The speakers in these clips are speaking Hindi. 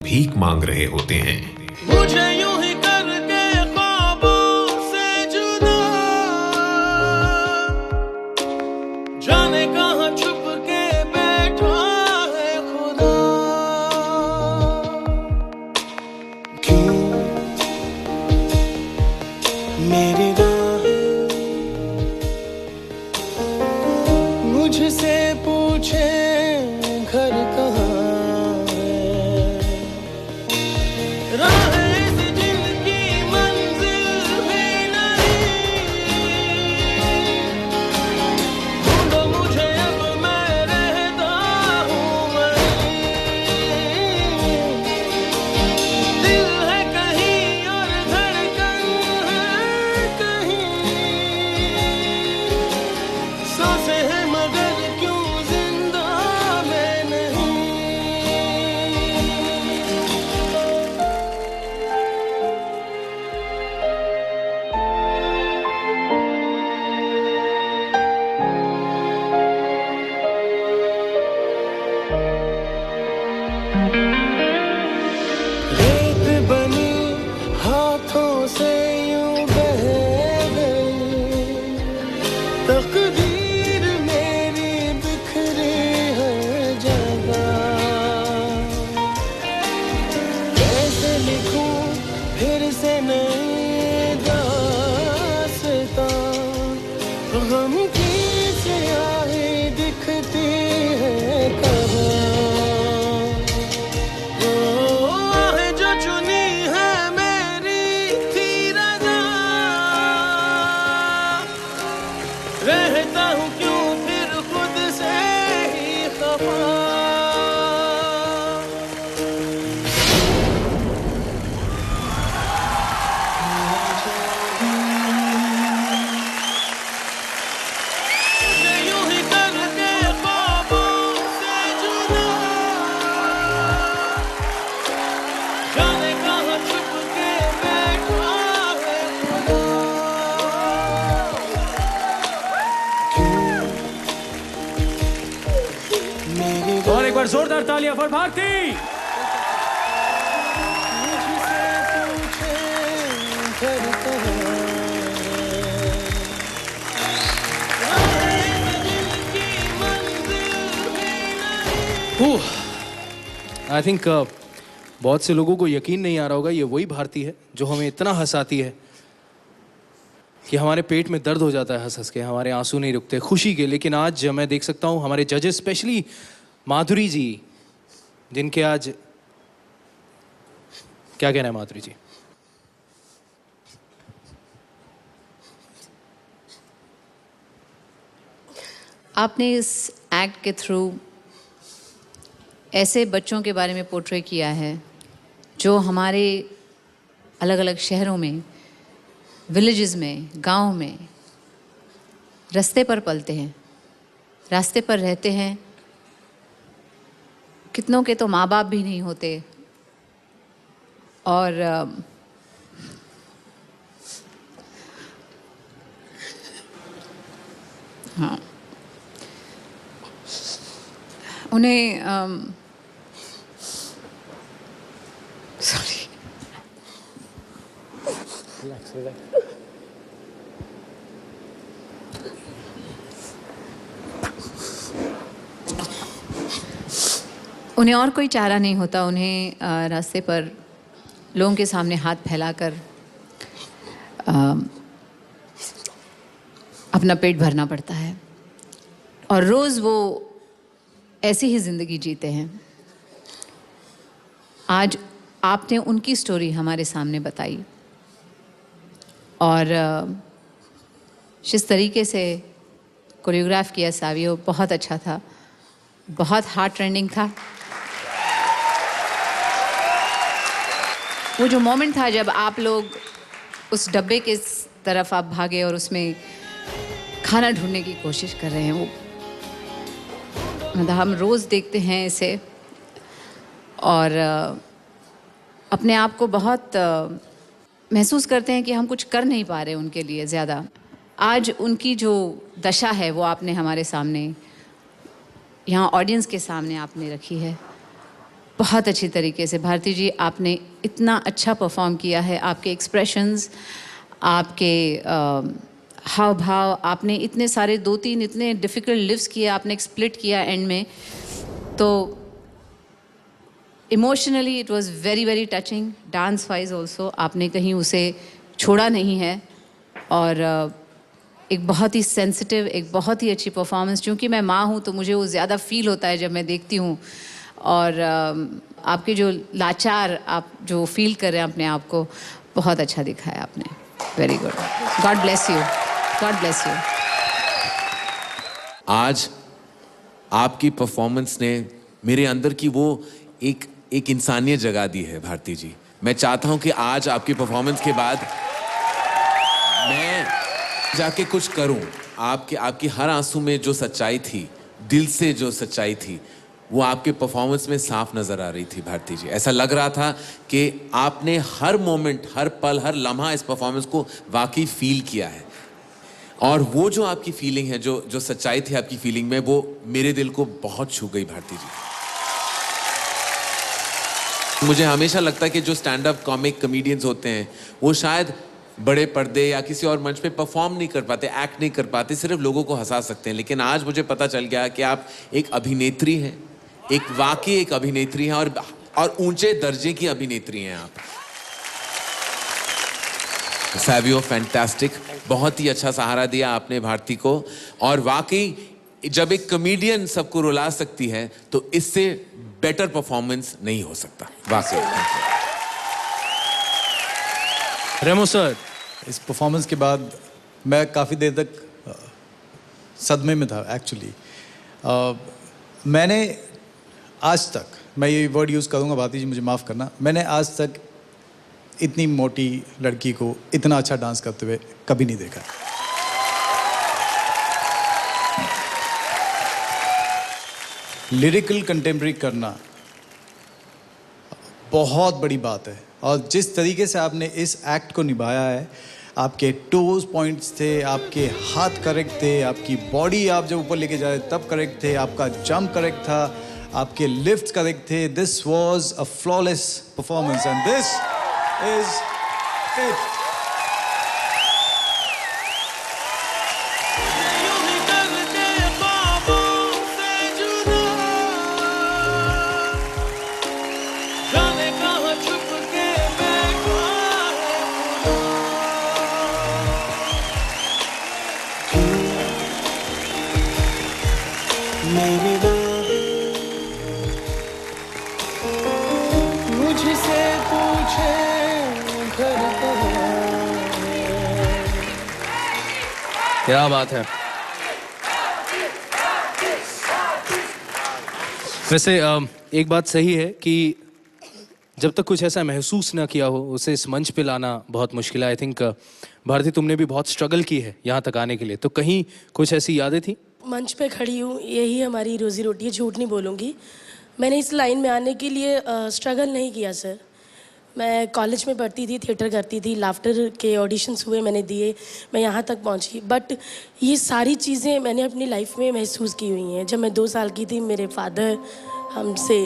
भीख मांग रहे होते हैं। मुझे यूं ही करके ख्वाबों से जुदा, जाने कहां छुप के बैठा है खुदा। क्यों मेरी राहें मुझसे पूछे घर कहाँ है, राहें ऐसी जिनकी मंजिल भी नहीं। ढूंढो मुझे अब मैं रहता हूँ वहीं, दिल है कहीं और धड़कन है कहीं। सांसें हैं मगर क्यों जिंदा मैं नहीं। रेत बनी हाथों से यूं बह गई, तकदीर मेरी बिखरी है जगह। कैसे लिखूं फिर से नई दास्तां, गम की स्याही दिखती है कहाँ। आहे जो चुनी है मेरी थी रज़ा, रहता हूँ क्यों फिर खुद से ही खफा। मुझे यूं ही करके ख्वाबों से जुदा, जाने कहां छुप के बैठा है खुदा। मेरी और एक बार जोरदार तालियां फॉर भारती। मुझसे पूछे घर कहाँ है, जिनकी मंजिल भी नहीं। आई थिंक बहुत से लोगों को यकीन नहीं आ रहा होगा, ये वही भारती है जो हमें इतना हंसाती है कि हमारे पेट में दर्द हो जाता है हंस हंस के, हमारे आंसू नहीं रुकते खुशी के। लेकिन आज मैं देख सकता हूँ हमारे जजेस, स्पेशली माधुरी जी, जिनके आज क्या कहना है माधुरी जी? आपने इस एक्ट के थ्रू ऐसे बच्चों के बारे में पोर्ट्रे किया है जो हमारे अलग अलग शहरों में, विलेजेस में, गांव में रास्ते पर पलते हैं, रास्ते पर रहते हैं। कितनों के तो माँ बाप भी नहीं होते और हाँ, उन्हें सॉरी, उन्हें और कोई चारा नहीं होता। उन्हें रास्ते पर लोगों के सामने हाथ फैलाकर अपना पेट भरना पड़ता है और रोज़ वो ऐसी ही ज़िंदगी जीते हैं। आज आपने उनकी स्टोरी हमारे सामने बताई और जिस तरीके से कोरियोग्राफ किया सावियो, बहुत अच्छा था, बहुत हार्ट ट्रेंडिंग था। वो जो मोमेंट था जब आप लोग उस डब्बे के तरफ आप भागे और उसमें खाना ढूंढने की कोशिश कर रहे हैं, वो मतलब हम रोज़ देखते हैं इसे और अपने आप को बहुत महसूस करते हैं कि हम कुछ कर नहीं पा रहे उनके लिए ज़्यादा। आज उनकी जो दशा है वो आपने हमारे सामने, यहाँ ऑडियंस के सामने आपने रखी है बहुत अच्छी तरीके से। भारती जी, आपने इतना अच्छा परफॉर्म किया है, आपके एक्सप्रेशंस, आपके हाव भाव, आपने इतने सारे 2-3 इतने डिफ़िकल्ट लिफ्ट्स किए, आपने एक स्प्लिट किया एंड में, तो emotionally it was very very touching. Dance wise also आपने कहीं उसे छोड़ा नहीं है, और एक बहुत ही सेंसिटिव, एक बहुत ही अच्छी परफॉर्मेंस। क्योंकि मैं माँ हूँ तो मुझे वो ज़्यादा फील होता है जब मैं देखती हूँ, और आपके जो लाचार आप जो फील कर रहे हैं अपने आप को, बहुत अच्छा दिखाया आपने। Very good, God bless you, God bless you. आज आपकी परफॉर्मेंस ने मेरे अंदर की वो एक इंसानियत जगा दी है भारती जी। मैं चाहता हूं कि आज आपकी परफॉर्मेंस के बाद मैं जाके कुछ करूं। आपकी हर आंसू में जो सच्चाई थी, दिल से जो सच्चाई थी, वो आपके परफॉर्मेंस में साफ नजर आ रही थी भारती जी। ऐसा लग रहा था कि आपने हर मोमेंट, हर पल, हर लम्हा इस परफॉर्मेंस को वाकई फील किया है। और वो जो आपकी फीलिंग है, जो सच्चाई थी आपकी फीलिंग में, वो मेरे दिल को बहुत छू गई भारती जी। मुझे हमेशा लगता है कि जो स्टैंड अप कॉमिक कॉमेडियंस होते हैं, वो शायद बड़े पर्दे या किसी और मंच पे परफॉर्म नहीं कर पाते, एक्ट नहीं कर पाते, सिर्फ लोगों को हंसा सकते हैं। लेकिन आज मुझे पता चल गया कि आप एक अभिनेत्री हैं, वाकई एक अभिनेत्री हैं, और ऊंचे दर्जे की अभिनेत्री हैं आप। फैबियो, फैंटास्टिक, बहुत ही अच्छा सहारा दिया आपने भारती को। और वाकई जब एक कॉमेडियन सबको रुला सकती है तो इससे बेटर परफॉर्मेंस नहीं हो सकता, वाकई। रेमो सर, इस परफॉर्मेंस के बाद मैं काफ़ी देर तक सदमे में था एक्चुअली। मैंने आज तक, मैं ये वर्ड यूज़ करूँगा, भारती जी मुझे माफ़ करना, मैंने आज तक इतनी मोटी लड़की को इतना अच्छा डांस करते हुए कभी नहीं देखा। लिरिकल कंटेम्प्रेरी करना बहुत बड़ी बात है, और जिस तरीके से आपने इस एक्ट को निभाया है, आपके टोज पॉइंट्स थे, आपके हाथ करेक्ट थे, आपकी बॉडी आप जब ऊपर लेके जा रहे तब करेक्ट थे, आपका जंप करेक्ट था, आपके लिफ्ट करेक्ट थे। This was a flawless performance and this is it. मुझसे पूछे घर क्या बात है। वैसे एक बात सही है कि जब तक कुछ ऐसा महसूस ना किया हो, उसे इस मंच पे लाना बहुत मुश्किल है। आई थिंक भारती, तुमने भी बहुत स्ट्रगल की है यहाँ तक आने के लिए, तो कहीं कुछ ऐसी यादें थी? मंच पे खड़ी हूँ, यही हमारी रोज़ी रोटी है, झूठ नहीं बोलूँगी। मैंने इस लाइन में आने के लिए स्ट्रगल नहीं किया सर। मैं कॉलेज में पढ़ती थी, थिएटर करती थी, लाफ्टर के ऑडिशंस हुए, मैंने दिए, मैं यहाँ तक पहुँची। बट ये सारी चीज़ें मैंने अपनी लाइफ में महसूस की हुई हैं। जब मैं 2 साल की थी, मेरे फादर हमसे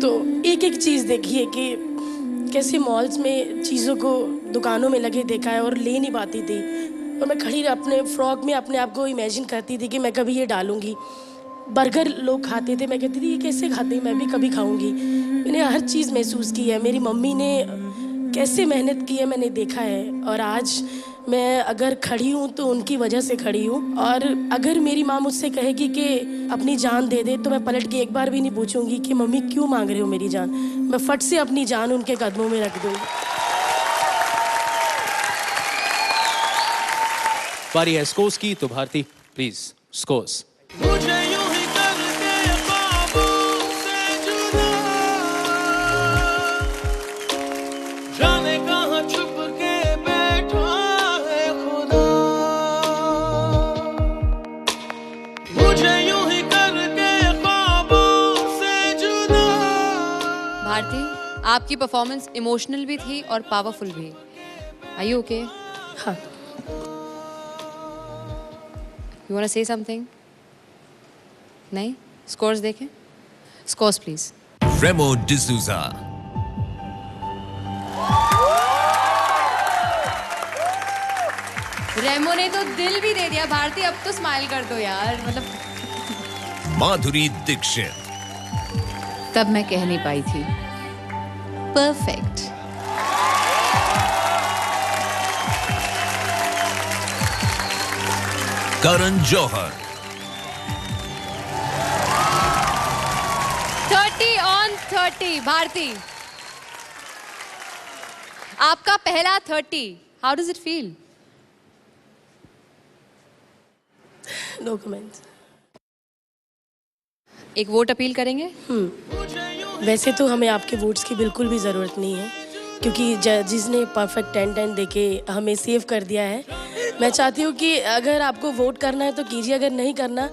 तो एक चीज़ देखिए कि कैसे मॉल्स में चीज़ों को दुकानों में लगे देखा है और ले नहीं पाती थी, और मैं खड़ी अपने फ्रॉक में अपने आप को इमेजिन करती थी कि मैं कभी ये डालूंगी। बर्गर लोग खाते थे, मैं कहती थी ये कैसे खाते हैं, मैं भी कभी खाऊंगी। मैंने हर चीज़ महसूस की है, मेरी मम्मी ने कैसे मेहनत की है मैंने देखा है, और आज मैं अगर खड़ी हूँ तो उनकी वजह से खड़ी हूँ। और अगर मेरी माँ मुझसे कहेगी कि अपनी जान दे दे, तो मैं पलट के एक बार भी नहीं पूछूंगी कि मम्मी क्यों मांग रहे हो मेरी जान। मैं फट से अपनी जान उनके कदमों में रख दूँगी। बारी है स्कोर्स की, तो भारती प्लीज स्कोर्स। मुझे यूं ही करके ख्वाबों से जुदा, जाने कहाँ छुप के बैठा है खुदा। मुझे यूं ही करके ख्वाबों से जुदा। भारती, आपकी परफॉर्मेंस इमोशनल भी थी और पावरफुल भी। Are you okay? हाँ। You want to say something? नहीं? स्कोर्स देखें? Scores please. Remo D'Souza. Remo ने तो दिल भी दे दिया। भारती अब तो स्माइल कर दो यार, मतलब। Madhuri Dixit. तब मैं कह नहीं पाई थी perfect. Karan Johar. 30 on 30। Bharti, आपका पहला 30, how does it feel? No comments. एक वोट अपील करेंगे? वैसे तो हमें आपके वोट्स की बिल्कुल भी ज़रूरत नहीं है, क्योंकि जजिस ने परफेक्ट 10-10 देके हमें सेव कर दिया है। मैं चाहती हूँ कि अगर आपको वोट करना है तो कीजिए, अगर नहीं करना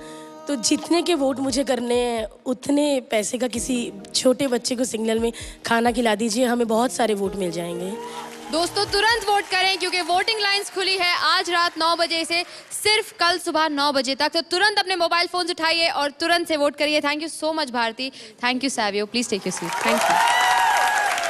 तो जितने के वोट मुझे करने हैं उतने पैसे का किसी छोटे बच्चे को सिग्नल में खाना खिला दीजिए, हमें बहुत सारे वोट मिल जाएंगे। दोस्तों तुरंत वोट करें, क्योंकि वोटिंग लाइंस खुली है आज रात 9 बजे से सिर्फ कल सुबह 9 बजे तक। तो तुरंत अपने मोबाइल फोन्स उठाइए और तुरंत से वोट करिए। Thank you so much Bharti. Thank you Savio. Please take your seat. Thank you.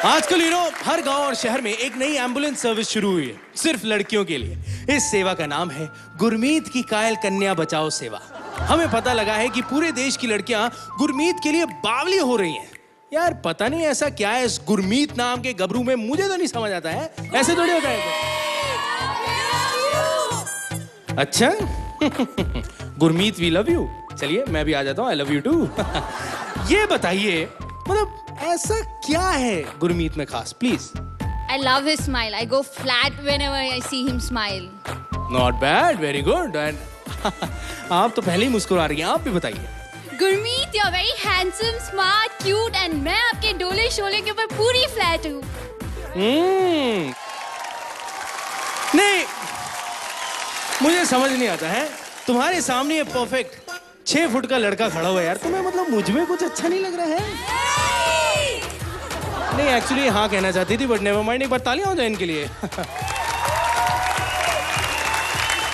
आजकल हर गांव और शहर में एक नई एम्बुलेंस सर्विस शुरू हुई है, सिर्फ लड़कियों के लिए। इस सेवा का नाम है गुरमीत की कायल कन्या बचाओ सेवा। हमें पता लगा है कि पूरे देश की लड़कियां गुरमीत के लिए बावली हो रही हैं। यार पता नहीं ऐसा क्या है इस गुरमीत नाम के गबरू में, मुझे तो नहीं समझ आता है। ऐसे थोड़ी होता है। अच्छा गुरमीत वी लव यू। चलिए मैं भी आ जाता हूँ, आई लव यू टू। ये बताइए मतलब ऐसा क्या है गुरमीत में खास, please. I love his smile. I go flat whenever I see him smile. Not bad, very good. And आप तो पहले ही मुस्कुरा रही हैं, आप भी बताइए। Gurmeet, you're very handsome, smart, cute, and मैं आपके डोले शोले के ऊपर पूरी फ्लैट हूँ। नहीं, मुझे समझ नहीं आता है, तुम्हारे सामने ये परफेक्ट 6 फुट का लड़का खड़ा हुआ है यार, तुम्हें मतलब मुझ में कुछ अच्छा नहीं लग रहा है? नहीं एक्चुअली हाँ कहना चाहती थी, बट नेवर माइंड। एक बार तालियां हो जाए इनके लिए।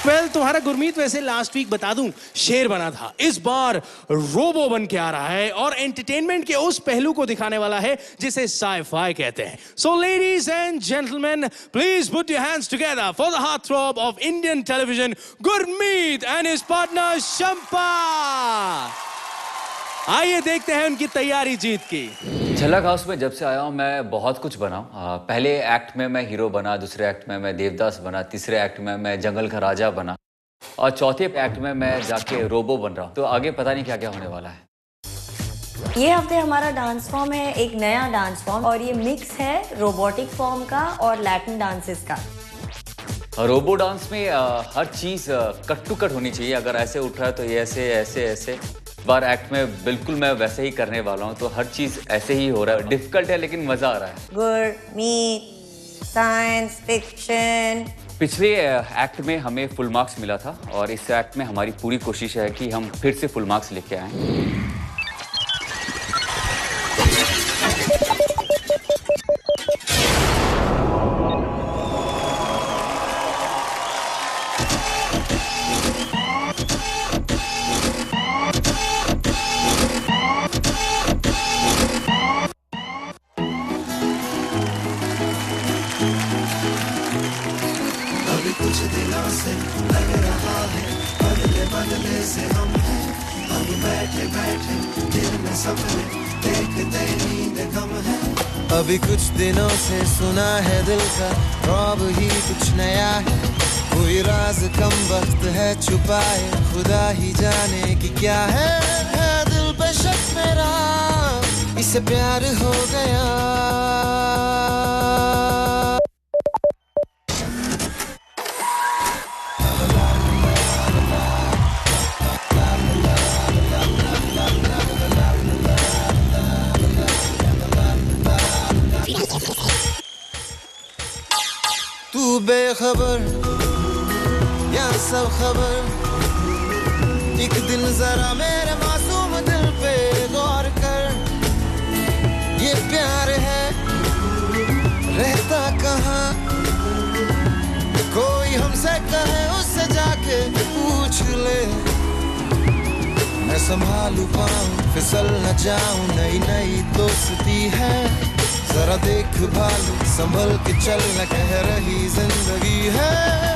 वेल तुम्हारा गुरमीत वैसे लास्ट वीक बता दूं शेर बना था, इस बार रोबो बन के आ रहा है और एंटरटेनमेंट के उस पहलू को दिखाने वाला है जिसे साई-फाई कहते हैं। So ladies and gentleman, please put your hands together for the heart throb of Indian television, Gurmeet and his partner Shampa. आइए देखते हैं उनकी तैयारी जीत की। झलक हाउस में जब से आया हूँ मैं बहुत कुछ बना हूँ। पहले एक्ट में मैं हीरो बना, दूसरे एक्ट में मैं देवदास बना, तीसरे एक्ट में मैं जंगल का राजा बना और चौथे एक्ट में मैं जाके रोबो बन रहा हूँ। तो आगे पता नहीं क्या क्या होने वाला है। ये हफ्ते हमारा डांस फॉर्म है एक नया डांस फॉर्म, और ये मिक्स है रोबोटिक फॉर्म का और लैटिन डांसेस का। रोबो डांस में हर चीज़ कट टू कट होनी चाहिए। अगर ऐसे उठ रहा है तो ये ऐसे ऐसे ऐसे। बार एक्ट में बिल्कुल मैं वैसे ही करने वाला हूँ, तो हर चीज़ ऐसे ही हो रहा है। डिफिकल्ट है लेकिन मज़ा आ रहा है। Gurmeet, science fiction. पिछले एक्ट में हमें फुल मार्क्स मिला था और इस एक्ट में हमारी पूरी कोशिश है कि हम फिर से फुल मार्क्स लेके आएँ। कुछ दिनों से लग रहा है बदले बदले से हम हैं, हम बैठे बैठे दिल में सपने देखते नींद कम है। अभी कुछ दिनों से सुना है दिल का रौब ही कुछ नया है, कोई राज कम वक्त है छुपाए खुदा ही जाने कि क्या है दिल पे शक मेरा इसे प्यार हो गया। तू बेखबर या सब खबर, एक दिन जरा मेरे मासूम दिल पे गौर कर, ये प्यार है रहता कहाँ, कोई हमसे कहे उससे जाके पूछ ले, मैं संभालू पाऊं फिसल न जाऊं, नई नई दोस्ती है, जरा देख भालू संभल के चल, न कह रही जिंदगी है।